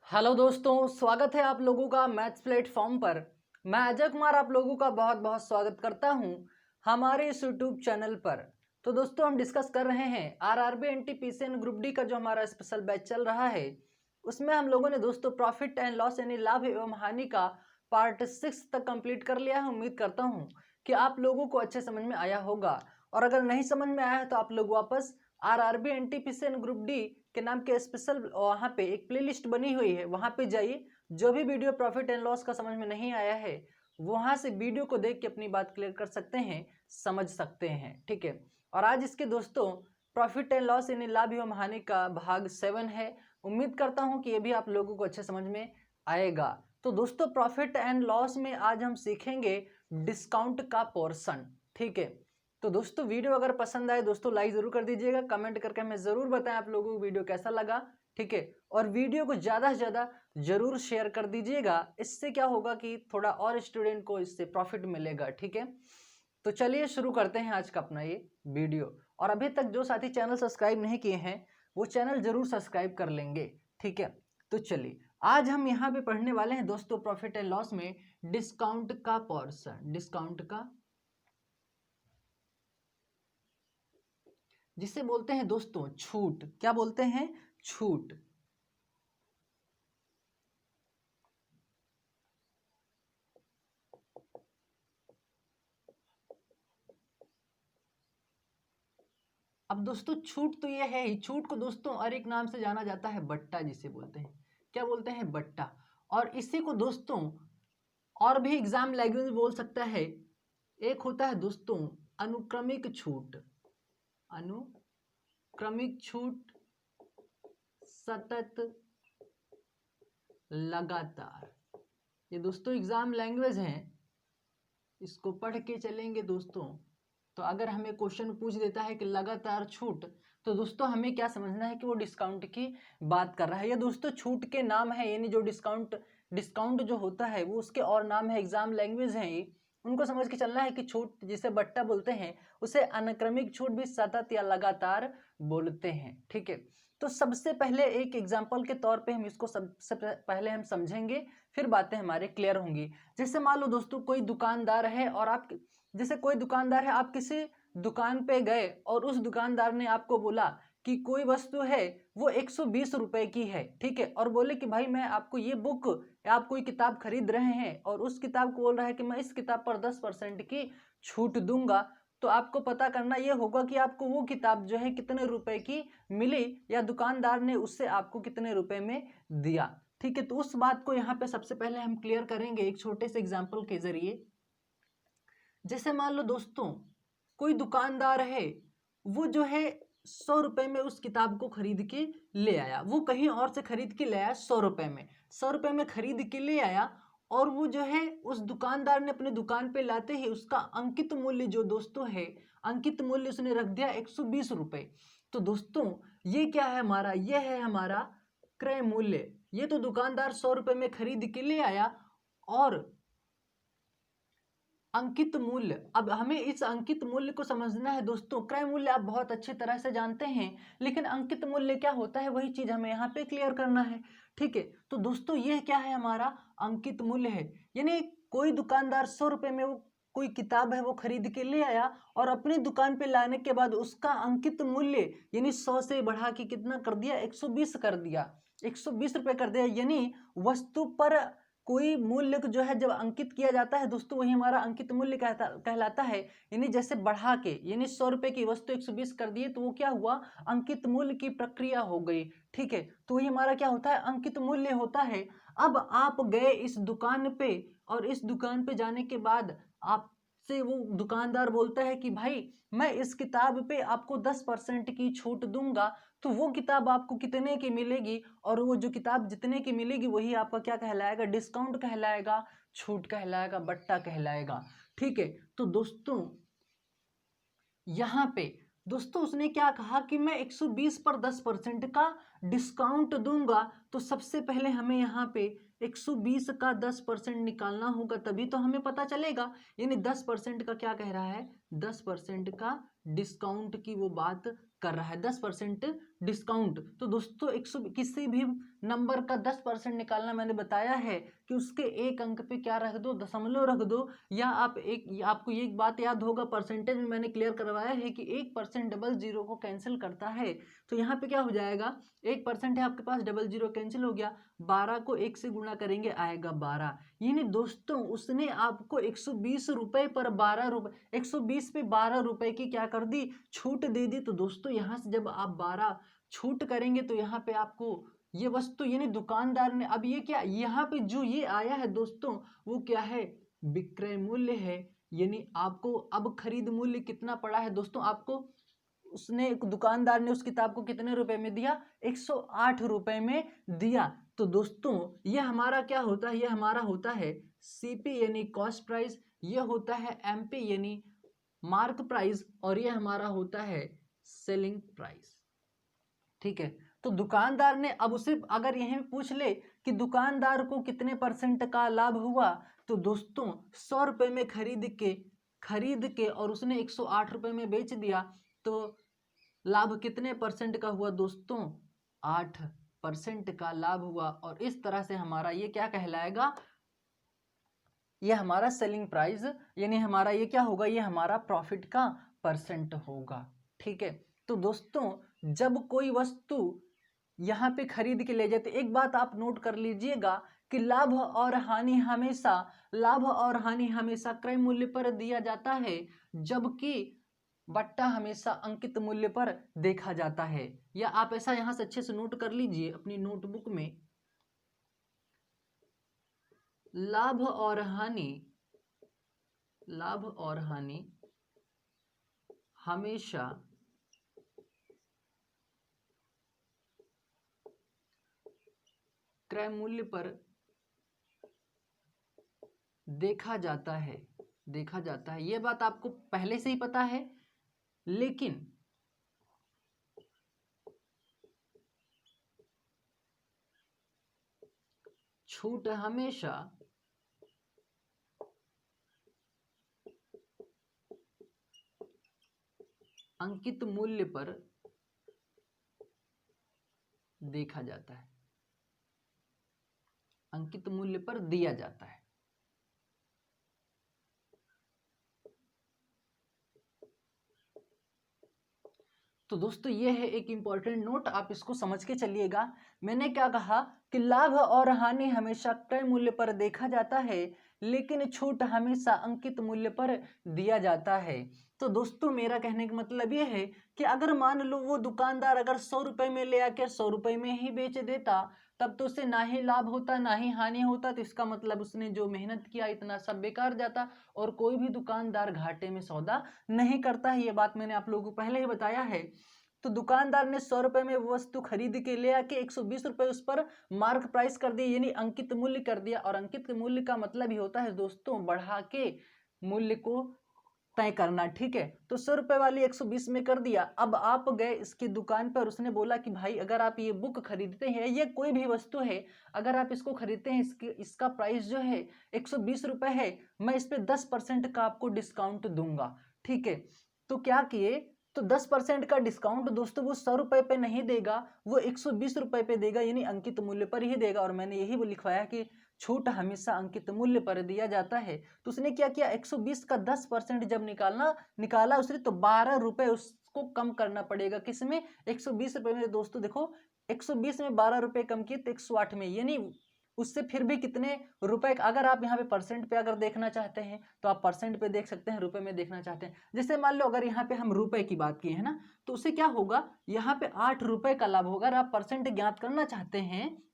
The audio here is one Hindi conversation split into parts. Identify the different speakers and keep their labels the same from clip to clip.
Speaker 1: हेलो दोस्तों, स्वागत है आप लोगों का मैथ्स प्लेटफॉर्म पर। मैं अजय कुमार आप लोगों का बहुत बहुत स्वागत करता हूं हमारे इस यूट्यूब चैनल पर। तो दोस्तों हम डिस्कस कर रहे हैं आरआरबी एनटीपीसी ग्रुप डी का जो हमारा स्पेशल बैच चल रहा है, उसमें हम लोगों ने दोस्तों प्रॉफिट एंड लॉस यानी लाभ एवं हानि का पार्ट 6 तक कंप्लीट कर लिया है। उम्मीद करता हूँ कि आप लोगों को अच्छे समझ में आया होगा, और अगर नहीं समझ में आया है तो आप लोग वापस आरआरबी एनटीपीसी ग्रुप डी के नाम के स्पेशल वहाँ पे एक प्लेलिस्ट बनी हुई है, वहाँ पे जाइए। जो भी वीडियो प्रॉफिट एंड लॉस का समझ में नहीं आया है वहाँ से वीडियो को देख के अपनी बात क्लियर कर सकते हैं, समझ सकते हैं। ठीक है। और आज इसके दोस्तों प्रॉफिट एंड लॉस यानी लाभ एवं हानि का भाग 7 है। उम्मीद करता हूँ कि ये भी आप लोगों को अच्छे समझ में आएगा। तो दोस्तों प्रॉफिट एंड लॉस में आज हम सीखेंगे डिस्काउंट का पोर्शन। ठीक है। तो दोस्तों वीडियो अगर पसंद आए दोस्तों लाइक जरूर कर दीजिएगा, कमेंट करके हमें जरूर बताएं आप लोगों को वीडियो कैसा लगा। ठीक है। और वीडियो को ज़्यादा से ज़्यादा जरूर शेयर कर दीजिएगा, इससे क्या होगा कि थोड़ा और स्टूडेंट को इससे प्रॉफिट मिलेगा। ठीक है। तो चलिए शुरू करते हैं आज का अपना ये वीडियो। और अभी तक जो साथी चैनल सब्सक्राइब नहीं किए हैं वो चैनल जरूर सब्सक्राइब कर लेंगे। ठीक है। तो चलिए आज हम यहाँ पे पढ़ने वाले हैं दोस्तों प्रॉफिट एंड लॉस में डिस्काउंट का पोर्शन, डिस्काउंट का, जिसे बोलते हैं दोस्तों छूट। क्या बोलते हैं? छूट। अब दोस्तों छूट तो ये है ही, छूट को दोस्तों और एक नाम से जाना जाता है बट्टा, जिसे बोलते हैं। क्या बोलते हैं? बट्टा। और इसी को दोस्तों और भी एग्जाम लैंग्वेज बोल सकता है। एक होता है दोस्तों अनुक्रमिक छूट, अनुक्रमिक छूट, सतत, लगातार। ये दोस्तों एग्जाम लैंग्वेज हैं, इसको पढ़ के चलेंगे दोस्तों। तो अगर हमें क्वेश्चन पूछ देता है कि लगातार छूट, तो दोस्तों हमें क्या समझना है कि वो डिस्काउंट की बात कर रहा है। ये दोस्तों छूट के नाम है, यानी जो डिस्काउंट डिस्काउंट जो होता है वो उसके और नाम है, एग्जाम लैंग्वेज है ये। उनको समझ के चलना है कि छूट जिसे बट्टा बोलते हैं उसे अनुक्रमिक छूट भी सतत या लगातार बोलते हैं। ठीक है। तो सबसे पहले एक एग्जाम्पल के तौर पे हम इसको सबसे पहले हम समझेंगे, फिर बातें हमारे क्लियर होंगी। जैसे मान लो दोस्तों कोई दुकानदार है और आप, जैसे कोई दुकानदार है, आप किसी दुकान पे गए और उस दुकानदार ने आपको बोला कि कोई वस्तु है वो 120 रुपए की है। ठीक है। और बोले कि भाई मैं आपको ये बुक या आप कोई किताब खरीद रहे हैं और उस किताब को बोल रहा है कि मैं इस किताब पर 10% की छूट दूंगा। तो आपको पता करना ये होगा कि आपको वो किताब जो है कितने रुपए की मिली, या दुकानदार ने उससे आपको कितने रुपए में दिया। ठीक है। तो उस बात को यहाँ पे सबसे पहले हम क्लियर करेंगे एक छोटे से एग्जाम्पल के जरिए। जैसे मान लो दोस्तों कोई दुकानदार है, वो जो है 100 रुपए में उस किताब को खरीद के ले आया। वो कहीं और से खरीद के ले आया 100 रुपए में, 100 रुपए में खरीद के ले आया। और वो जो है उस दुकानदार ने अपने दुकान पे लाते ही उसका अंकित मूल्य जो दोस्तों है, अंकित मूल्य उसने रख दिया 120 रुपए। तो दोस्तों ये क्या है हमारा? ये है हमारा क्रय मूल्य। ये तो दुकानदार 100 रुपए में खरीद के ले आया, और अंकित मूल्य, अब हमें इस अंकित मूल्य को समझना है दोस्तों। क्रय मूल्य आप बहुत अच्छी तरह से जानते हैं, लेकिन अंकित मूल्य क्या होता है वही चीज हमें यहाँ पे क्लियर करना है। ठीक है। तो दोस्तों ये क्या है? हमारा अंकित मूल्य है। यानी कोई दुकानदार 100 रुपए में वो कोई किताब है वो खरीद के ले आया, और अपनी दुकान पे लाने के बाद उसका अंकित मूल्य यानी 100 से बढ़ा के कितना कर दिया? 120 कर दिया, 120 रुपए कर दिया। यानी वस्तु पर कोई मूल्य जो है जब अंकित किया जाता है दोस्तों, वही हमारा अंकित मूल्य कहलाता है। यानी जैसे बढ़ा के, यानी 100 रुपए की वस्तु 120 कर दिए तो वो क्या हुआ? अंकित मूल्य की प्रक्रिया हो गई। ठीक है। तो वही हमारा क्या होता है? अंकित मूल्य होता है। अब आप गए इस दुकान पे, और इस दुकान पे जाने के बाद आपसे वो दुकानदार बोलता है कि भाई मैं इस किताब पे आपको 10% की छूट दूंगा। तो वो किताब आपको कितने की मिलेगी? और वो जो किताब जितने की मिलेगी वही आपका क्या कहलाएगा? डिस्काउंट कहलाएगा, छूट कहलाएगा, बट्टा कहलाएगा। ठीक है। तो दोस्तों यहाँ पे दोस्तों उसने क्या कहा कि मैं 120 पर 10% का डिस्काउंट दूंगा तो सबसे पहले हमें यहाँ पे 120 का 10% निकालना होगा, तभी तो हमें पता चलेगा। यानी 10% का क्या कह रहा है, 10% का डिस्काउंट की वो बात कर रहा है, 10% डिस्काउंट। तो दोस्तों 100 किसी भी नंबर का 10% निकालना मैंने बताया है कि उसके एक अंक पे क्या रख दो, दशमलव रख दो, या आपको एक बात याद होगा, परसेंटेज में मैंने क्लियर करवाया है कि 1% डबल जीरो को कैंसिल करता है। तो यहाँ पे क्या हो जाएगा, 1% है आपके पास, डबल जीरो कैंसिल हो गया, 12 को 1 से गुणा करेंगे आएगा 12। यानी दोस्तों उसने आपको 120 रुपए पर 12 रुपए, 120 पे 12 रुपए की क्या कर दी, छूट दे दी। तो दोस्तों यहाँ से जब आप 12 छूट करेंगे तो यहाँ पे आपको ये वस्तु यानी दुकानदार ने, अब ये क्या, यहाँ पे जो ये आया है दोस्तों वो क्या है, विक्रय मूल्य है। यानी आपको अब खरीद मूल्य कितना पड़ा है दोस्तों, आपको उसने, दुकानदार ने उस किताब को कितने रुपए में दिया, 108 रुपए में दिया। तो दोस्तों ये हमारा क्या होता है, ये हमारा होता है सीपी यानी कॉस्ट प्राइस, ये होता है एमपी यानी मार्क प्राइस, और ये हमारा होता है सेलिंग प्राइस। ठीक है, तो दुकानदार ने, अब उसे अगर यही पूछ ले कि दुकानदार को कितने परसेंट का लाभ हुआ, तो दोस्तों 100 रुपए में खरीद के और उसने 108 रुपए में बेच दिया, तो लाभ कितने परसेंट का हुआ दोस्तों, 8% का लाभ हुआ। और इस तरह से हमारा ये क्या कहलाएगा, ये हमारा सेलिंग प्राइस, यानी हमारा ये क्या होगा, ये हमारा प्रॉफिट का परसेंट होगा। ठीक है, तो दोस्तों जब कोई वस्तु यहाँ पे खरीद के ले जाते, एक बात आप नोट कर लीजिएगा कि लाभ और हानि हमेशा क्रय मूल्य पर दिया जाता है, जबकि बट्टा हमेशा अंकित मूल्य पर देखा जाता है। या आप ऐसा यहां से अच्छे से नोट कर लीजिए अपनी नोटबुक में, लाभ और हानि हमेशा क्रय मूल्य पर देखा जाता है, ये बात आपको पहले से ही पता है, लेकिन छूट हमेशा अंकित मूल्य पर देखा जाता है, अंकित मूल्य पर दिया जाता है। तो दोस्तों ये है एक इंपॉर्टेंट नोट, आप इसको समझ के चलिएगा। मैंने क्या कहा कि लाभ और हानि हमेशा क्रय मूल्य पर देखा जाता है, लेकिन छूट हमेशा अंकित मूल्य पर दिया जाता है। तो दोस्तों मेरा कहने का मतलब ये है कि अगर मान लो वो दुकानदार अगर 100 रुपए में ले आकर 100 रुपए में ही बेच देता, तब तो उससे ना ही लाभ होता ना ही हानि होता, तो इसका मतलब उसने जो मेहनत किया इतना सब बेकार जाता, और कोई भी दुकानदार घाटे में सौदा नहीं करता है। ये बात मैंने आप लोगों को पहले ही बताया है। तो दुकानदार ने 100 रुपए में वस्तु खरीद के ले आके 120 रुपए उस पर मार्क प्राइस कर दिया, यानी अंकित मूल्य कर दिया। और अंकित मूल्य का मतलब ही होता है दोस्तों बढ़ा के मूल्य को तय करना। ठीक है, तो 100 रुपए वाली 120 में कर दिया। अब आप गए इसकी दुकान पर, उसने बोला कि भाई अगर आप ये बुक खरीदते हैं, ये कोई भी वस्तु है, अगर आप इसको खरीदते हैं, इसका प्राइस जो है 120 रुपए है, मैं इस पे 10% का आपको डिस्काउंट दूंगा। ठीक है, तो क्या किए, तो 10% का डिस्काउंट दोस्तों वो 100 रुपए पे नहीं देगा, वो 120 रुपए पे देगा, यानी अंकित मूल्य पर ही देगा। और मैंने यही लिखवाया कि छूट हमेशा अंकित मूल्य पर दिया जाता है। तो उसने क्या किया, 120 का 10% जब निकाला उसने, तो 12 रुपए उसको कम करना पड़ेगा। किसमें, 120 रुपए में। दोस्तों देखो 120 में 12 रुपए कम किए तो 108 में, यानी उससे फिर भी कितने रुपए। अगर आप यहाँ पे परसेंट पे अगर देखना चाहते हैं तो आप परसेंट पे देख सकते हैं, रुपए में देखना चाहते हैं, जैसे मान लो अगर यहाँ पे हम रुपए की बात की है ना, तो उससे क्या होगा, यहाँ पे 8 रुपए का लाभ होगा। अगर आप परसेंट ज्ञात करना चाहते हैं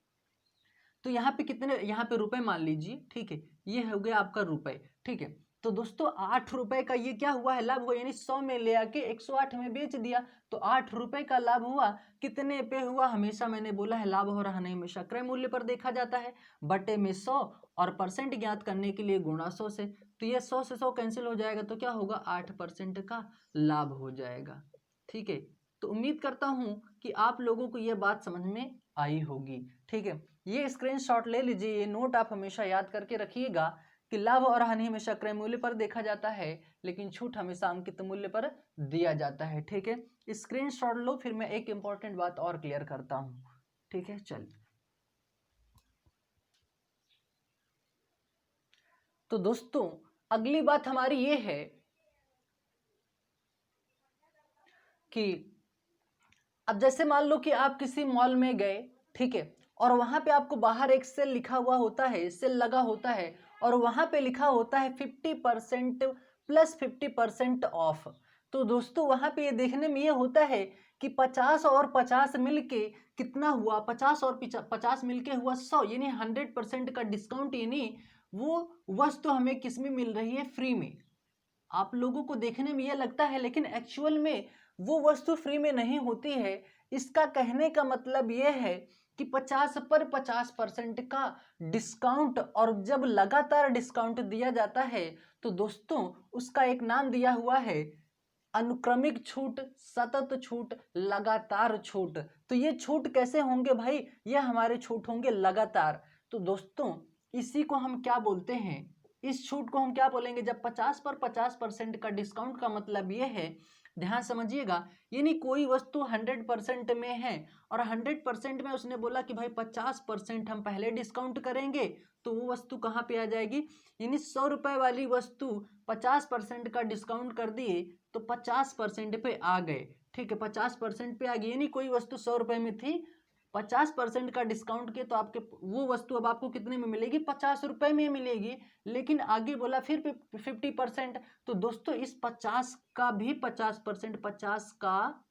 Speaker 1: तो यहाँ पे कितने, यहाँ पे रुपए मान लीजिए। ठीक है, ये हो गया आपका रुपए। ठीक है, तो दोस्तों 8 रुपए का ये क्या हुआ है, लाभ हुआ, यानी 100 में ले आके 108 में बेच दिया, तो 8 रुपए का लाभ हुआ। कितने पे हुआ, हमेशा मैंने बोला है लाभ हो रहा नहीं, हमेशा क्रय मूल्य पर देखा जाता है, बटे में 100, और परसेंट ज्ञात करने के लिए गुणा 100 से। तो ये 100 से 100 कैंसिल हो जाएगा, तो क्या होगा, 8% का लाभ हो जाएगा। ठीक है, तो उम्मीद करता हूं कि आप लोगों को यह बात समझ में आई होगी। ठीक है, ये स्क्रीनशॉट ले लीजिए, ये नोट आप हमेशा याद करके रखिएगा कि लाभ और हानि हमेशा क्रय मूल्य पर देखा जाता है, लेकिन छूट हमेशा अंकित मूल्य पर दिया जाता है। ठीक है, स्क्रीनशॉट लो, फिर मैं एक इंपॉर्टेंट बात और क्लियर करता हूं। ठीक है, चलिए। तो दोस्तों अगली बात हमारी ये है कि अब जैसे मान लो कि आप किसी मॉल में गए, ठीक है, और वहां पे आपको बाहर एक सेल लिखा हुआ होता है, सेल लगा होता है, और वहां पे लिखा होता है 50% प्लस 50% ऑफ। तो दोस्तों वहां पे ये देखने में ये होता है कि 50 और 50 मिलके कितना हुआ, 50 और 50 मिलके हुआ 100, यानी 100% का डिस्काउंट, यानी वो वस्तु हमें किस में मिल रही है, फ्री में। आप लोगों को देखने में यह लगता है, लेकिन एक्चुअल में वो वस्तु फ्री में नहीं होती है। इसका कहने का मतलब यह है कि 50 पर 50% का डिस्काउंट, और जब लगातार डिस्काउंट दिया जाता है तो दोस्तों उसका एक नाम दिया हुआ है अनुक्रमिक छूट, सतत छूट, लगातार छूट। तो ये छूट कैसे होंगे भाई, ये हमारे छूट होंगे लगातार। तो दोस्तों इसी को हम क्या बोलते हैं, इस छूट को हम क्या बोलेंगे, जब 50 पर 50% का डिस्काउंट का मतलब ये है, ध्यान समझिएगा, यानी कोई वस्तु 100% में है और 100% में उसने बोला कि भाई 50% हम पहले डिस्काउंट करेंगे, तो वो वस्तु कहाँ पे आ जाएगी, यानी 100 रुपए वाली वस्तु 50% का डिस्काउंट कर दिए तो 50% पे आ गए। ठीक है, 50% पे आ गई, यानी कोई वस्तु 100 रुपए में थी, 50% का डिस्काउंट के तो आपके वो वस्तु अब आपको कितने में मिलेगी, 50 रुपए में मिलेगी। लेकिन आगे बोला फिर 50%, तो दोस्तों इस 50 का भी 50%, 50 का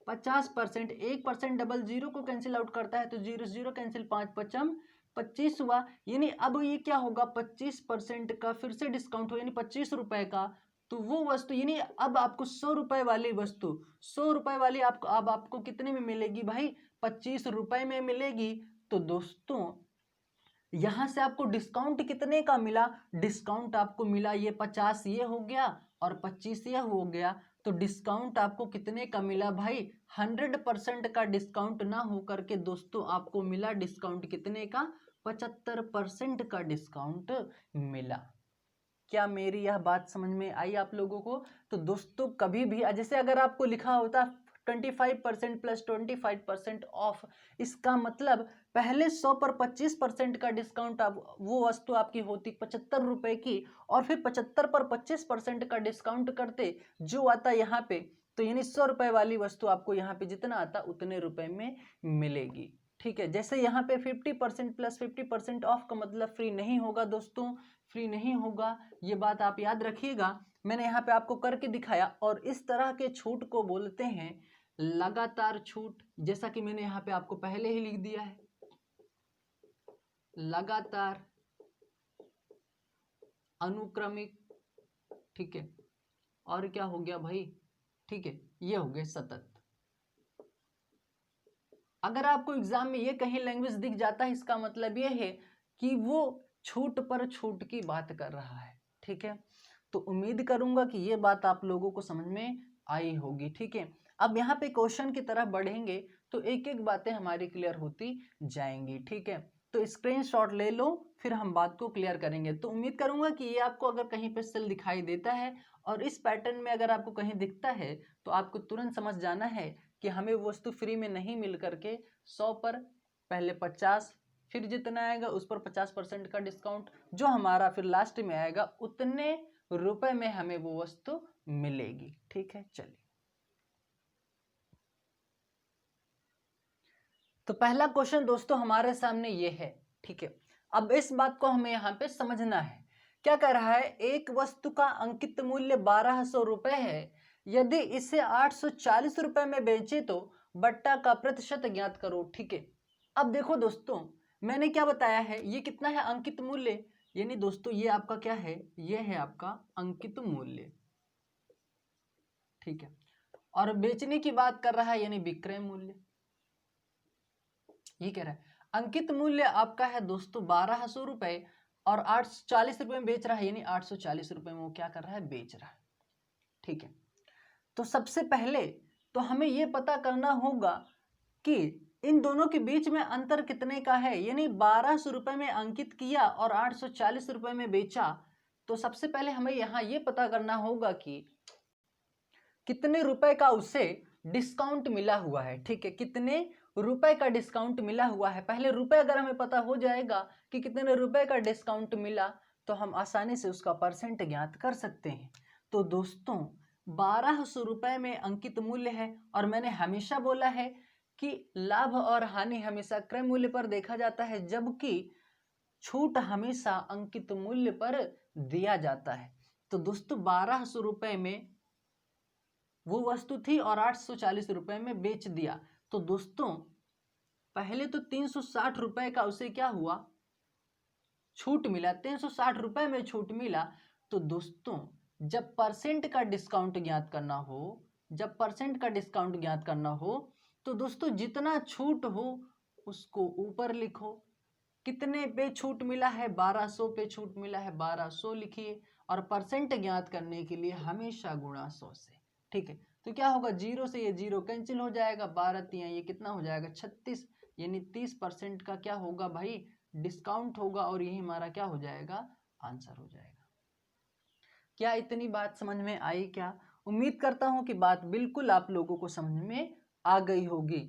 Speaker 1: 50%, 1% डबल जीरो को कैंसिल आउट करता है, तो जीरो जीरो कैंसिल, 5 पचम 25 हुआ। यानी अब ये क्या होगा, 25% का फिर से डिस्काउंट हो, यानी 25 रुपए का, तो वो वस्तु, यानी अब आपको 100 रुपए वाली वस्तु, 100 रुपए वाली आपको अब आपको कितने में मिलेगी भाई, 25 रुपए में मिलेगी। तो दोस्तों यहां से आपको डिस्काउंट कितने का मिला, डिस्काउंट आपको मिला ये 50 ये हो गया और 25 ये हो गया, तो डिस्काउंट आपको कितने का मिला भाई, 100% का डिस्काउंट ना होकर के दोस्तों आपको मिला डिस्काउंट कितने का, 75% का डिस्काउंट मिला। क्या मेरी यह बात समझ में आई आप लोगों को। तो दोस्तों कभी भी जैसे अगर आपको लिखा होता 25% प्लस 25% ऑफ, इसका मतलब पहले 100 पर 25% का डिस्काउंट, आप वो वस्तु आपकी होती 75 रुपए की, और फिर 75 पर 25% का डिस्काउंट करते जो आता यहाँ पे, तो यानी 100 रुपए वाली वस्तु आपको यहाँ पे जितना आता उतने रुपए में मिलेगी। ठीक है, जैसे यहाँ पे 50% प्लस 50% ऑफ का मतलब फ्री नहीं होगा दोस्तों, फ्री नहीं होगा, ये बात आप याद रखिएगा। मैंने यहाँ पे आपको करके दिखाया, और इस तरह के छूट को बोलते हैं लगातार छूट, जैसा कि मैंने यहाँ पे आपको पहले ही लिख दिया है, लगातार, अनुक्रमिक, ठीक है, और क्या हो गया भाई, ठीक है, ये हो गए सतत। अगर आपको एग्जाम में ये कहीं लैंग्वेज दिख जाता है, इसका मतलब ये है कि वो छूट पर छूट की बात कर रहा है। ठीक है, तो उम्मीद करूंगा कि ये बात आप लोगों को समझ में आई होगी। ठीक है, अब यहाँ पे क्वेश्चन की तरफ बढ़ेंगे तो एक एक बातें हमारी क्लियर होती जाएंगी। ठीक है, तो स्क्रीनशॉट ले लो, फिर हम बात को क्लियर करेंगे। तो उम्मीद करूंगा कि ये आपको अगर कहीं पे सेल दिखाई देता है और इस पैटर्न में अगर आपको कहीं दिखता है, तो आपको तुरंत समझ जाना है कि हमें वस्तु फ्री में नहीं मिल करके 100 पर पहले 50, फिर जितना आएगा उस पर 50% का डिस्काउंट, जो हमारा फिर लास्ट में आएगा उतने रुपए में हमें वो वस्तु मिलेगी। ठीक है, चलिए। तो पहला क्वेश्चन दोस्तों हमारे सामने ये है। ठीक है, अब इस बात को हमें यहाँ पे समझना है। क्या कह रहा है, एक वस्तु का अंकित मूल्य 1200 रुपए है, यदि इसे 840 रुपए में बेचे तो बट्टा का प्रतिशत ज्ञात करो। ठीक है, अब देखो दोस्तों मैंने क्या बताया है, ये कितना है अंकित मूल्य, यानी दोस्तों ये आपका क्या है, ये है आपका अंकित मूल्य। ठीक है, और बेचने की बात कर रहा है यानी विक्रय मूल्य। ये कह रहा है अंकित मूल्य आपका है दोस्तों 1200 रुपए और 840 रुपए में बेच रहा है, यानी 840 रुपए में वो क्या कर रहा है, बेच रहा है। ठीक है, तो सबसे पहले तो हमें ये पता करना होगा कि इन दोनों के बीच में अंतर कितने का है, यानी 1200 रुपए में अंकित किया और 840 रुपए में बेचा। तो सबसे पहले हमें यहाँ ये पता करना होगा कि कितने रुपए का उसे डिस्काउंट मिला हुआ है। ठीक है, कितने रुपए का डिस्काउंट मिला हुआ है। पहले रुपए अगर हमें पता हो जाएगा कि कितने रुपए का डिस्काउंट मिला तो हम आसानी से उसका परसेंट ज्ञात कर सकते हैं। तो दोस्तों 1200 रुपए में अंकित मूल्य है और मैंने हमेशा बोला है कि लाभ और हानि हमेशा क्रय मूल्य पर देखा जाता है, जबकि छूट हमेशा अंकित मूल्य पर दिया जाता है। तो दोस्तों 1200 रुपए में वो वस्तु थी और 840 रुपए में बेच दिया। तो दोस्तों पहले तो 360 रुपए का उसे क्या हुआ, छूट मिला। 360 रुपए में छूट मिला। तो दोस्तों जब परसेंट का डिस्काउंट ज्ञात करना हो, जब परसेंट का डिस्काउंट ज्ञात करना हो तो दोस्तों जितना छूट हो उसको ऊपर लिखो। कितने पे छूट मिला है, 1200 पे छूट मिला है, 1200 लिखिए और परसेंट ज्ञात करने के लिए हमेशा गुणा 100 से। ठीक है, तो क्या होगा, 0 से ये 0 कैंसिल हो जाएगा, 12 तिया ये कितना हो जाएगा 36, यानी 30% का क्या होगा भाई, डिस्काउंट होगा और यही हमारा क्या हो जाएगा, आंसर हो जाएगा। क्या इतनी बात समझ में आई क्या? उम्मीद करता हूं कि बात बिल्कुल आप लोगों को समझ में आ गई होगी।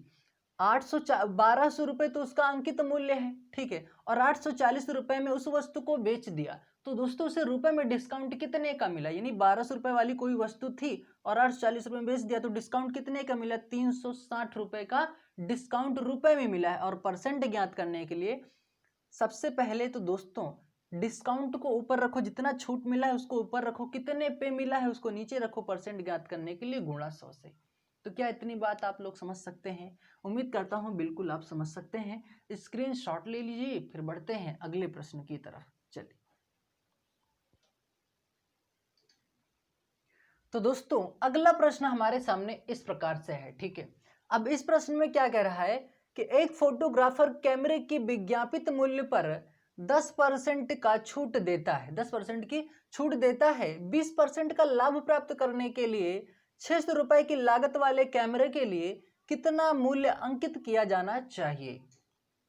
Speaker 1: 1200 रुपए तो उसका अंकित मूल्य है, ठीक है, और 840 रुपए में उस वस्तु को बेच दिया। तो दोस्तों उसे रुपए में डिस्काउंट कितने का मिला, यानी 1200 रुपए वाली कोई वस्तु थी और 840 रुपए में बेच दिया, तो डिस्काउंट कितने का मिला, 360 रुपए का डिस्काउंट रुपए में मिला है। और परसेंट ज्ञात करने के लिए सबसे पहले तो दोस्तों डिस्काउंट को ऊपर रखो, जितना छूट मिला है उसको ऊपर रखो, कितने पे मिला है उसको नीचे रखो, परसेंट ज्ञात करने के लिए गुणा 100 से। तो क्या इतनी बात आप लोग समझ सकते हैं? उम्मीद करता हूं बिल्कुल आप समझ सकते हैं। स्क्रीनशॉट ले लीजिए, फिर बढ़ते हैं अगले प्रश्न की तरफ। चलिए, तो दोस्तों अगला प्रश्न हमारे सामने इस प्रकार से है। ठीक है, अब इस प्रश्न में क्या कह रहा है कि एक फोटोग्राफर कैमरे की विज्ञापित मूल्य पर 10% का छूट देता है, 10% की छूट देता है। 20% का लाभ प्राप्त करने के लिए 600 रुपए की लागत वाले कैमरे के लिए कितना मूल्य अंकित किया जाना चाहिए?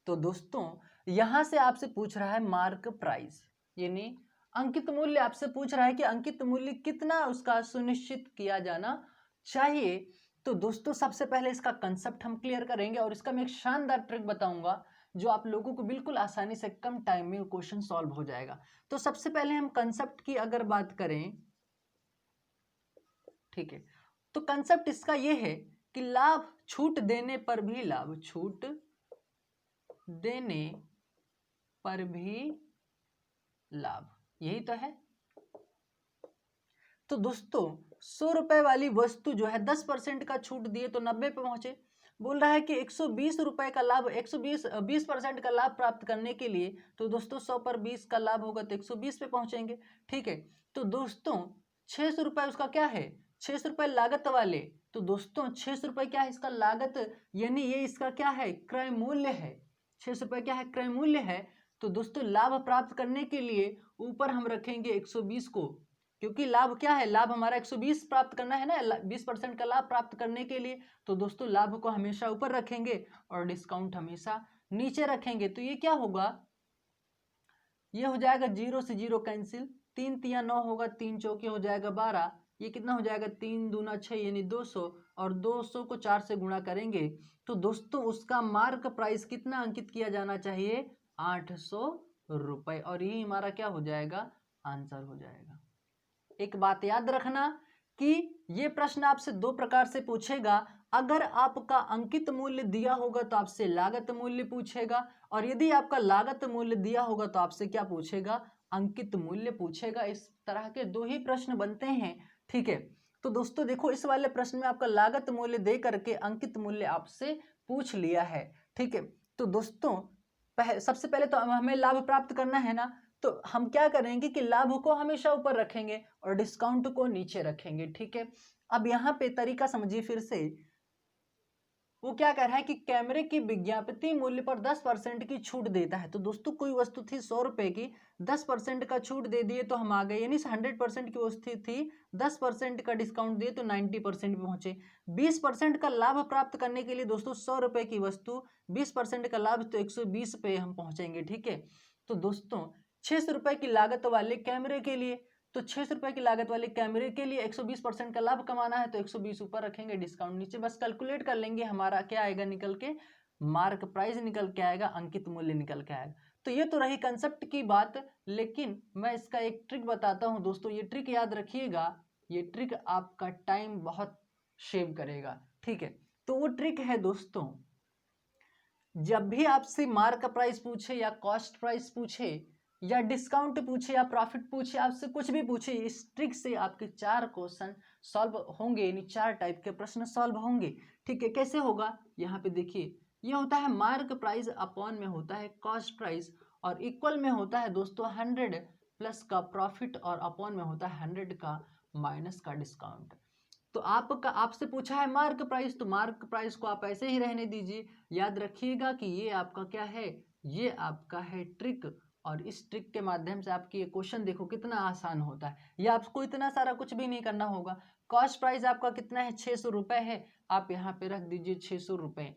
Speaker 1: तो दोस्तों यहां से आपसे पूछ रहा है मार्क प्राइस, यानी अंकित मूल्य आपसे पूछ रहा है कि अंकित मूल्य कितना उसका सुनिश्चित किया जाना चाहिए। तो दोस्तों सबसे पहले इसका कंसेप्ट हम क्लियर करेंगे और इसका मैं एक शानदार ट्रिक बताऊंगा जो आप लोगों को बिल्कुल आसानी से कम टाइम में क्वेश्चन सॉल्व हो जाएगा। तो सबसे पहले हम कंसेप्ट की अगर बात करें, ठीक है, तो कंसेप्ट इसका यह है कि लाभ छूट देने पर भी लाभ, छूट देने पर भी लाभ, यही तो है। तो दोस्तों 100 रुपए वाली वस्तु जो है 10% का छूट दिए तो 90 पे पहुंचे। बोल रहा है कि 120 रुपए का लाभ, 20% का लाभ प्राप्त करने के लिए, तो दोस्तों 100 पर 20 का लाभ होगा तो 120 पे पहुंचेंगे। ठीक है, तो दोस्तों 600 रुपए उसका क्या है, 600 रुपए लागत वाले। तो दोस्तों 600 रुपए क्या है इसका लागत, यानी ये इसका क्या है, क्रय मूल्य है। 600 रुपए क्या है, क्रय मूल्य है। तो दोस्तों लाभ प्राप्त करने के लिए ऊपर हम रखेंगे 120 को, क्योंकि लाभ क्या है, लाभ हमारा 120 प्राप्त करना है ना, 20% का लाभ प्राप्त करने के लिए। तो दोस्तों लाभ को हमेशा ऊपर रखेंगे और डिस्काउंट हमेशा नीचे रखेंगे। तो ये क्या होगा, ये हो जाएगा 0 से 0 कैंसिल, 3 तिया 9 होगा, 3 चौके हो जाएगा 12, ये कितना हो जाएगा 3 दूना 6 यानी 200, और 200 को 4 से गुणा करेंगे तो दोस्तों उसका मार्क प्राइस कितना अंकित किया जाना चाहिए, 800 रुपए, और यही हमारा क्या हो जाएगा, आंसर हो जाएगा। एक बात याद रखना कि ये प्रश्न आपसे दो प्रकार से पूछेगा। अगर आपका अंकित मूल्य दिया होगा तो आपसे लागत मूल्य पूछेगा, और यदि आपका लागत मूल्य दिया होगा तो आपसे क्या पूछेगा, अंकित मूल्य पूछेगा। इस तरह के दो ही प्रश्न बनते हैं। ठीक है, तो दोस्तों देखो इस वाले प्रश्न में आपका लागत मूल्य दे करके अंकित मूल्य आपसे पूछ लिया है। ठीक है, तो दोस्तों सबसे पहले तो हमें लाभ प्राप्त करना है ना, तो हम क्या करेंगे कि लाभ को हमेशा ऊपर रखेंगे और डिस्काउंट को नीचे रखेंगे। ठीक है, अब यहाँ पे तरीका समझिए फिर से, वो क्या कह रहा है कि कैमरे की विज्ञापित मूल्य पर 10% की छूट देता है। तो दोस्तों कोई वस्तु थी 100 रुपए की, 10% का छूट दे दिए तो हम आ गए, यानी 100% की वस्तु थी, 10% का डिस्काउंट दिए तो 90% पे पहुंचे। 20% का लाभ प्राप्त करने के लिए दोस्तों 100 रुपए की वस्तु, 20% का लाभ तो 120 पे हम पहुंचेंगे, ठीक है। तो दोस्तों 600 रुपए की लागत वाले कैमरे के लिए, तो 600 रुपए की लागत वाले कैमरे के लिए 120% का लाभ कमाना है, तो 120 ऊपर रखेंगे, डिस्काउंट नीचे, बस कैलकुलेट कर लेंगे, हमारा क्या आएगा निकल के, मार्क प्राइस निकल के आएगा, अंकित मूल्य निकल के आएगा। तो ये तो रही कंसेप्ट की बात, लेकिन मैं इसका एक ट्रिक बताता हूं दोस्तों, ये ट्रिक याद रखिएगा, ये ट्रिक आपका टाइम बहुत सेव करेगा, ठीक है। तो वो ट्रिक है दोस्तों, जब भी आपसे मार्क प्राइस पूछे या कॉस्ट प्राइस पूछे या डिस्काउंट पूछे या प्रॉफिट पूछे, आपसे कुछ भी पूछे, इस ट्रिक से आपके 4 क्वेश्चन सॉल्व होंगे, यानी 4 टाइप के प्रश्न सॉल्व होंगे, ठीक है। कैसे होगा, यहाँ पे देखिए, ये होता है मार्क प्राइस, अपॉन में होता है कॉस्ट प्राइस, और इक्वल में होता है दोस्तों 100 प्लस का प्रॉफिट, और अपॉन में होता है 100 का माइनस का डिस्काउंट। तो आपसे पूछा है मार्क प्राइस, तो मार्क प्राइस को आप ऐसे ही रहने दीजिए। याद रखिएगा कि ये आपका क्या है, ये आपका है ट्रिक, और इस ट्रिक के माध्यम से आपकी ये क्वेश्चन देखो कितना आसान होता है, ये आपको इतना सारा कुछ भी नहीं करना होगा। कॉस्ट प्राइस आपका कितना है, 600 रुपए है, आप यहाँ पे रख दीजिए 600 रुपए।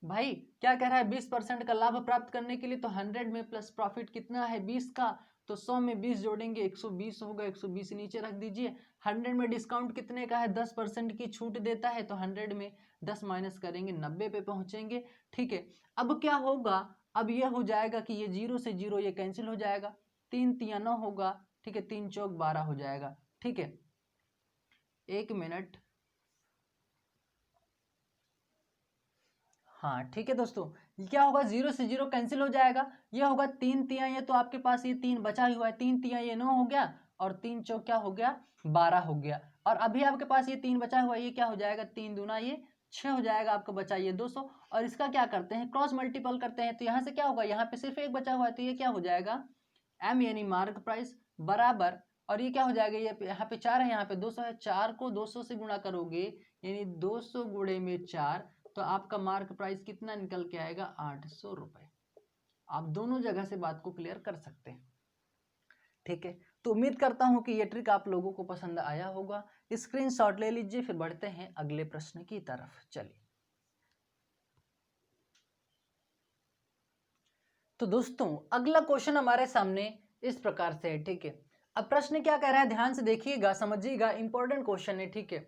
Speaker 1: भाई क्या कह रहा है, 20% का लाभ प्राप्त करने के लिए, तो 100 में प्लस प्रॉफिट कितना है 20 का, तो 100 में 20 जोड़ेंगे 120 होगा, 120 नीचे रख दीजिए। 100 में डिस्काउंट कितने का है, 10% की छूट देता है, तो 100 में 10 माइनस करेंगे 90 पे पहुंचेंगे, ठीक है। अब क्या होगा, अब ये हो जाएगा कि ये 0 से 0 ये कैंसिल हो जाएगा, 3 तिया 9 होगा, ठीक है, 3 चौक 12 हो जाएगा, ठीक है। 1 मिनट, हाँ ठीक है दोस्तों, क्या होगा, 0 से 0 कैंसिल हो जाएगा, ये होगा 3 तिया, ये तो आपके पास ये 3 बचा हुआ है, 3 तिया ये 9 हो गया, और 3 चौक क्या हो गया 12 हो गया, और अभी आपके पास ये 3 बचा हुआ है, ये क्या हो जाएगा, 3 दूना ये 6 हो जाएगा, आपको बचा ये 200, और इसका क्या करते हैं, क्रॉस मल्टीपल करते हैं, तो यहाँ से क्या होगा, यहाँ पे सिर्फ एक बचा हुआ है, तो ये क्या हो जाएगा, एम यानी मार्क प्राइस बराबर, और ये क्या हो जाएगा, ये यहाँ पे 4 है, यहाँ पे 200 है, 4 को 200 से गुणा करोगे, यानी 200 गुणे में 4, तो आपका मार्क प्राइस कितना निकल के आएगा, 800 रुपए। आप दोनों जगह से बात को क्लियर कर सकते हैं, ठीक है। तो उम्मीद करता हूं कि ये ट्रिक आप लोगों को पसंद आया होगा, स्क्रीनशॉट ले लीजिए, फिर बढ़ते हैं अगले प्रश्न की तरफ, चलिए। तो दोस्तों अगला क्वेश्चन हमारे सामने इस प्रकार से है, ठीक है। अब प्रश्न क्या कह रहा है, ध्यान से देखिएगा, समझिएगा, इंपॉर्टेंट क्वेश्चन है, ठीक है।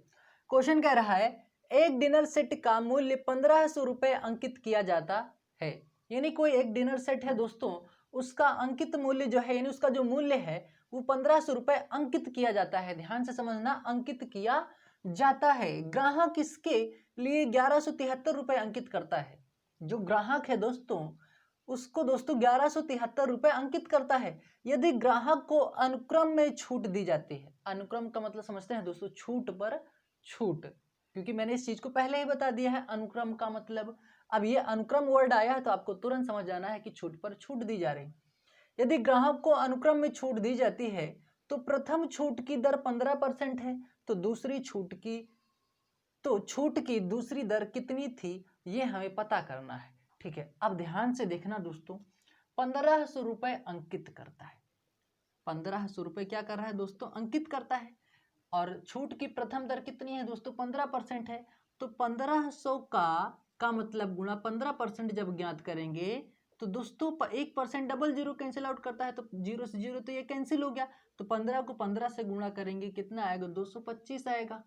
Speaker 1: क्वेश्चन कह रहा है, एक डिनर सेट का मूल्य 1500 रुपए अंकित किया जाता है, यानी कोई एक डिनर सेट है दोस्तों, उसका अंकित मूल्य जो है, यानी उसका जो मूल्य है वो 1500 रुपए अंकित किया जाता है, ध्यान से समझना, अंकित किया जाता है। ग्राहक इसके लिए 1173 रुपए अंकित करता है, जो ग्राहक है दोस्तों उसको दोस्तों 1173 रुपए अंकित करता है। यदि ग्राहक को अनुक्रम में छूट दी जाती है, अनुक्रम का मतलब समझते हैं दोस्तों, छूट पर छूट, क्योंकि मैंने इस चीज को पहले ही बता दिया है अनुक्रम का मतलब। अब ये अनुक्रम वर्ड आया है तो आपको तुरंत समझ जाना है कि छूट पर छूट दी जा रही। यदि ग्राहक को अनुक्रम में छूट दी जाती है तो प्रथम छूट की दर 15% है, तो छूट की दूसरी दर कितनी थी, ये हमें पता करना है, ठीक है। अब ध्यान से देखना दोस्तों, 1500 रुपए अंकित करता है, 1500 रुपए क्या कर रहा है दोस्तों, अंकित करता है, और छूट की प्रथम दर कितनी है दोस्तों, 15% है, तो 1500 का मतलब गुणा 15% जब ज्ञात करेंगे, तो दोस्तों 1% डबल जीरो कैंसिल आउट करता है, तो 0 से 0 तो ये कैंसिल हो गया, तो 15 को 15 से गुणा करेंगे, कितना आएगा, 225 आएगा,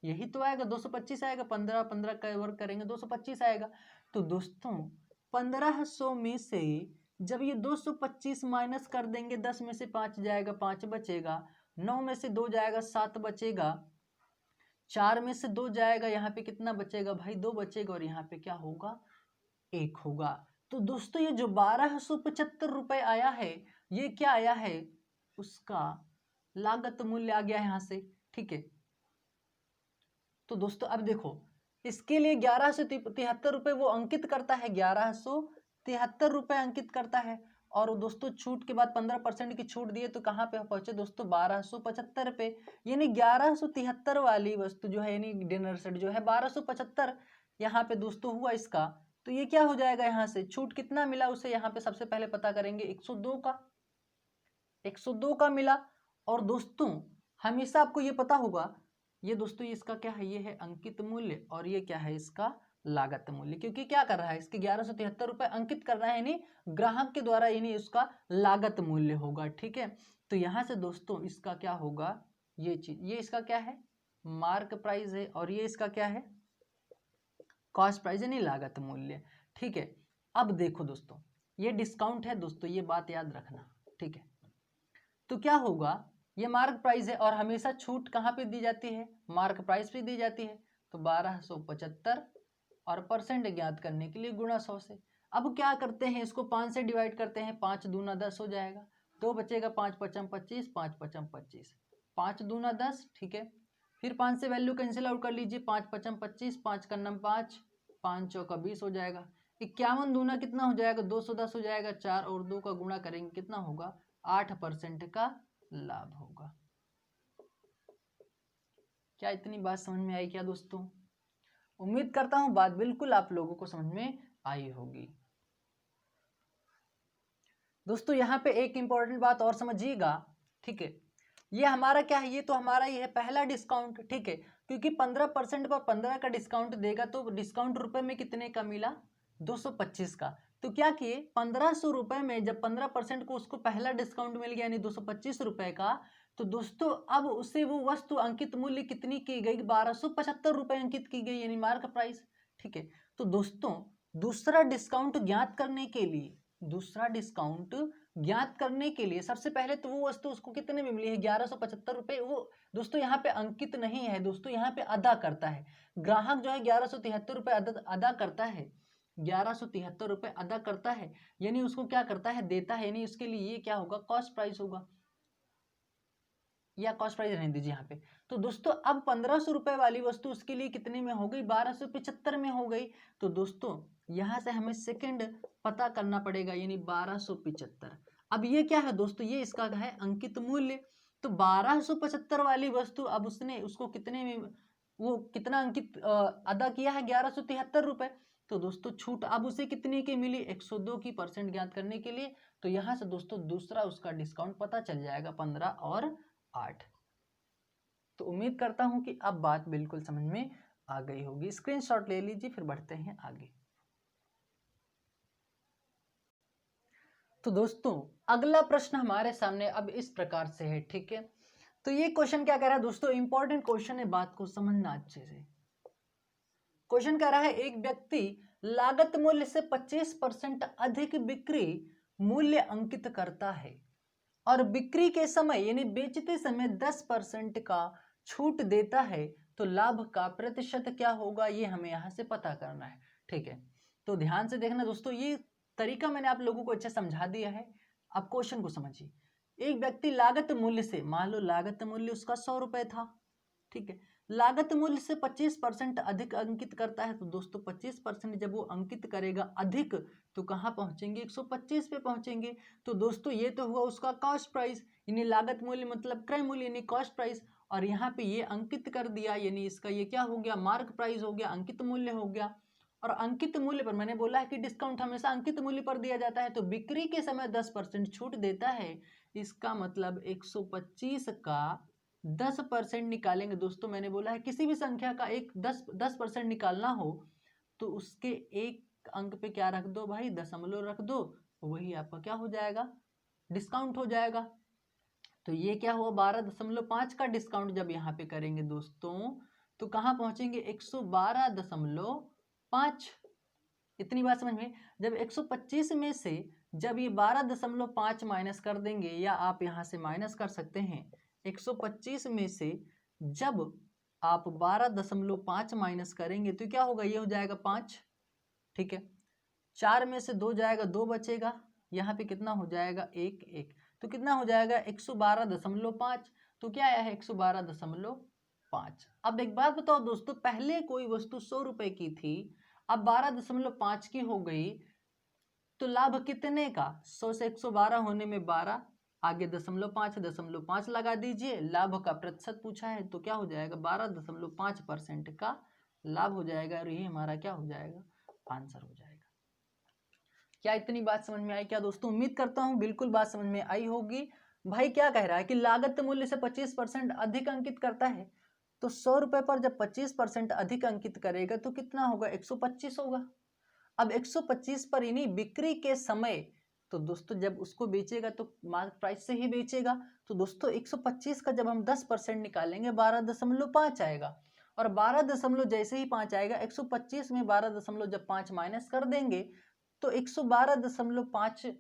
Speaker 1: यही तो आएगा, 225 आएगा, 15 15 का वर्ग करेंगे 225 आएगा। तो दोस्तों 1500 में से जब ये 225 माइनस कर देंगे, 10 में से 5 जाएगा, 5 बचेगा, 9 में से 2 जाएगा, 7 बचेगा, 4 में से 2 जाएगा, यहाँ पे कितना बचेगा भाई, 2 बचेगा, और यहाँ पे क्या होगा, 1 होगा। तो दोस्तों ये जो 1275 रुपए आया है, ये क्या आया है, उसका लागत मूल्य आ गया यहाँ से, ठीक है। तो दोस्तों अब देखो, इसके लिए 1173 रुपए वो अंकित करता है, 1173 रुपए अंकित करता है, और दोस्तों छूट के बाद 15% की छूट दिए तो कहाँ पे पहुंचे दोस्तों, 1275 पे, यानी 1173 वाली वस्तु जो है, यानी डिनर सेट जो है 1275, यहाँ पे दोस्तों हुआ इसका, तो ये क्या हो जाएगा, यहाँ से छूट कितना मिला उसे यहाँ पे सबसे पहले पता करेंगे, 102 का, 102 का मिला। और दोस्तों हमेशा आपको ये पता होगा, ये दोस्तों ये इसका क्या है, ये है अंकित मूल्य और ये क्या है इसका लागत मूल्य, क्योंकि क्या कर रहा है, इसके 1173 रुपए अंकित कर रहा है, यानी ग्राहक के द्वारा, यानी उसका लागत मूल्य होगा। ठीक है, तो यहाँ से दोस्तों इसका क्या होगा, ये चीज, ये इसका क्या है, मार्क प्राइस है, और ये इसका क्या है, कॉस्ट प्राइस यानी लागत मूल्य। ठीक है, अब देखो दोस्तों ये डिस्काउंट है दोस्तों, ये बात याद रखना। ठीक है, तो क्या होगा, ये मार्क प्राइस है और हमेशा छूट कहाँ पे दी जाती है, मार्क प्राइस पे दी जाती है। तो 1275 और परसेंट ज्ञात करने के लिए गुणा 100 से। अब क्या करते हैं, इसको 5 से डिवाइड करते हैं, 5 दूना 10 हो जाएगा, 2 बचेगा, 5 पचम 25, 5 पचम 25, 5 दूना 10। ठीक है, फिर 5 से वैल्यू कैंसिल आउट कर लीजिए, 5 पचम 25, 5 का नम 5, 5 चौका 20 हो जाएगा, 51 दूना कितना हो जाएगा, 210 हो जाएगा, 4 और 2 का गुणा करेंगे कितना होगा, 8% का लाभ होगा। क्या इतनी बात समझ में आई क्या दोस्तों? उम्मीद करता हूं बात बिल्कुल आप लोगों को समझ में आई होगी। दोस्तों यहाँ पे एक इंपॉर्टेंट बात और समझिएगा। ठीक है, ये हमारा क्या है, ये तो हमारा ये है पहला डिस्काउंट। ठीक है, क्योंकि 15% पर 15 का डिस्काउंट देगा, तो डिस्काउंट रुपए में कितने का मिला, 225 का। तो क्या किए, 1500 रुपए में जब 15% को उसको पहला डिस्काउंट मिल गया, यानी 225 रुपए का, तो दोस्तों अब उसे वो वस्तु अंकित मूल्य कितनी की गई, 1275 रुपए अंकित की गई, यानी मार्क प्राइस। ठीक है, तो दोस्तों दूसरा डिस्काउंट ज्ञात करने के लिए, दूसरा डिस्काउंट ज्ञात करने के लिए सबसे पहले तो वो वस्तु उसको कितने में मिली है, 1175 रुपए। वो दोस्तों यहाँ पे अंकित नहीं है दोस्तों, यहाँ पे अदा करता है ग्राहक, जो है 1173 रुपए अदा करता है, 1173 रुपए अदा करता है, यानी उसको क्या करता है, देता है, यानी उसके लिए ये क्या होगा, कॉस्ट प्राइस होगा, या कॉस्ट प्राइस रहने दीजिए यहाँ पे। तो दोस्तों अब 1500 रुपए वाली वस्तु उसके लिए कितने में हो गई, 1275 में हो गई। तो दोस्तों यहाँ से हमें सेकंड पता करना पड़ेगा, यानी 1275। अब ये क्या है दोस्तों, ये इसका है अंकित मूल्य। तो 1275 वाली वस्तु अब उसने उसको कितने में, वो कितना अंकित अदा किया है, 1173 रुपए। तो दोस्तों छूट अब उसे कितने की मिली, 102 की, परसेंट ज्ञात करने के लिए। तो यहाँ से दोस्तों दूसरा उसका डिस्काउंट पता चल जाएगा, 15 और 8। तो उम्मीद करता हूं कि अब बात बिल्कुल समझ में आ गई होगी। स्क्रीनशॉट ले लीजिए, फिर बढ़ते हैं आगे। तो दोस्तों अगला प्रश्न हमारे सामने अब इस प्रकार से है। ठीक है, तो ये क्वेश्चन क्या कह रहा है दोस्तों, इंपॉर्टेंट क्वेश्चन है, बात को समझना अच्छे से। क्वेश्चन कह रहा है, एक व्यक्ति लागत मूल्य से 25% अधिक बिक्री मूल्य अंकित करता है और बिक्री के समय यानी बेचते समय 10% का छूट देता है, तो लाभ का प्रतिशत क्या होगा, ये हमें यहां से पता करना है। ठीक है, तो ध्यान से देखना दोस्तों, ये तरीका मैंने आप लोगों को अच्छा समझा दिया है। अब क्वेश्चन को समझिए। एक व्यक्ति लागत मूल्य से, मान लो लागत मूल्य उसका 100 रुपए था। ठीक है, लागत मूल्य से 25% अधिक अंकित करता है, तो दोस्तों 25% जब वो अंकित करेगा अधिक, तो कहाँ पहुंचेंगे, 125 पे पहुंचेंगे। तो दोस्तों ये तो हुआ उसका कॉस्ट प्राइस, यानी लागत मूल्य मतलब क्रय मूल्य यानी कॉस्ट प्राइस, और यहाँ पे ये अंकित कर दिया, यानी इसका ये क्या हो गया, मार्क प्राइस हो गया, अंकित मूल्य हो गया। और अंकित मूल्य पर मैंने बोला है कि डिस्काउंट हमेशा अंकित मूल्य पर दिया जाता है, तो बिक्री के समय 10% छूट देता है, इसका मतलब 125 का 10% निकालेंगे। दोस्तों मैंने बोला है किसी भी संख्या का एक 10% निकालना हो, तो उसके एक अंक पे क्या रख दो भाई, दशमलव रख दो, वही आपका क्या हो जाएगा, डिस्काउंट हो जाएगा। तो ये क्या हुआ, 12.5 का डिस्काउंट जब यहाँ पे करेंगे दोस्तों, तो कहाँ पहुंचेंगे, 112.5। इतनी बात समझ में। जब 125 में से जब ये 12.5 माइनस कर देंगे, या आप यहाँ से माइनस कर सकते हैं, 125 में से जब आप 12.5 माइनस करेंगे, तो क्या होगा, ये हो जाएगा 5। ठीक है, 4 में से 2 जाएगा, 2 बचेगा, यहाँ पे कितना हो जाएगा, 1 1, तो कितना हो जाएगा, 112.5। तो क्या आया है, 112.5। अब एक बात बताओ दोस्तों, पहले कोई वस्तु 100 रुपए की थी, अब 12.5 की हो गई, तो लाभ कितने का, 100 से 112 होने में 12, आगे 0.5 लगा दीजिए, लाभ का प्रतिशत पूछा है, तो क्या हो जाएगा, 12.5% का लाभ हो जाएगा और ये हमारा क्या हो जाएगा, आंसर हो जाएगा। क्या इतनी बात समझ में आई क्या दोस्तों? उम्मीद करता हूँ बिल्कुल बात समझ में आई होगी। भाई क्या कह रहा है कि लागत मूल्य से 25% अधिक अंकित करता है, तो 100 रुपए पर जब 25% अधिक अंकित करेगा तो कितना होगा, 125 होगा। अब 125 पर यानी बिक्री के समय, तो दोस्तों जब उसको बेचेगा तो मार्केट प्राइस से ही बेचेगा, तो दोस्तों 125 का जब हम 10% निकालेंगे 12.5 आएगा, और 12 जैसे ही 5 आएगा, 125 में 12 जब 5 माइनस कर देंगे तो 112.5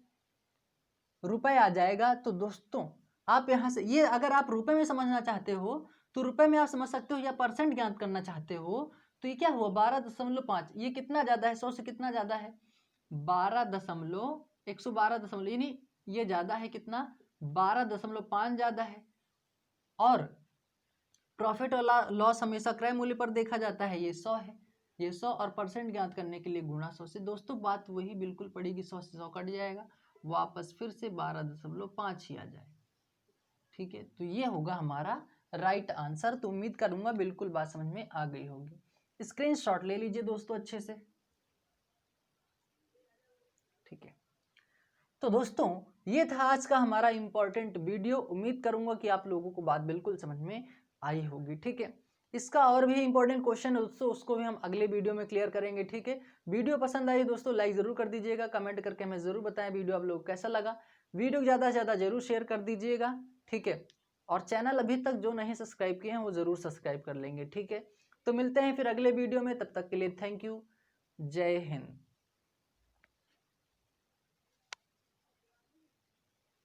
Speaker 1: रुपए आ जाएगा। तो दोस्तों आप यहाँ से ये अगर आप रुपए में समझना चाहते हो तो रुपए में आप समझ सकते हो, या परसेंट ज्ञात करना चाहते हो तो ये क्या हुआ, 12.5। ये कितना ज्यादा है, 100 से कितना ज्यादा है, 112 यानी ये ज्यादा है कितना, 12.5 ज्यादा है। और प्रॉफिट और लॉस हमेशा क्रय मूल्य पर देखा जाता है, ये 100 है, ये 100, और परसेंट ज्ञात करने के लिए गुणा 100 से। दोस्तों बात वही बिल्कुल पड़ेगी, 100 से 100 कट जाएगा, वापस फिर से 12.5 ही आ जाएगा। ठीक है, तो ये होगा हमारा राइट आंसर। तो उम्मीद करूंगा बिल्कुल बात समझ में आ गई होगी। स्क्रीनशॉट ले लीजिए दोस्तों अच्छे से। ठीक है, तो दोस्तों ये था आज का हमारा इंपॉर्टेंट वीडियो। उम्मीद करूंगा कि आप लोगों को बात बिल्कुल समझ में आई होगी। ठीक है, इसका और भी इंपॉर्टेंट क्वेश्चन है दोस्तों, उसको भी हम अगले वीडियो में क्लियर करेंगे। ठीक है, वीडियो पसंद आई दोस्तों लाइक जरूर कर दीजिएगा, कमेंट करके हमें जरूर बताएं वीडियो आप लोग कैसा लगा। वीडियो ज़्यादा से ज़्यादा जरूर शेयर कर दीजिएगा। ठीक है, और चैनल अभी तक जो नहीं सब्सक्राइब किए हैं वो जरूर सब्सक्राइब कर लेंगे। ठीक है, तो मिलते हैं फिर अगले वीडियो में, तब तक के लिए थैंक यू, जय हिंद।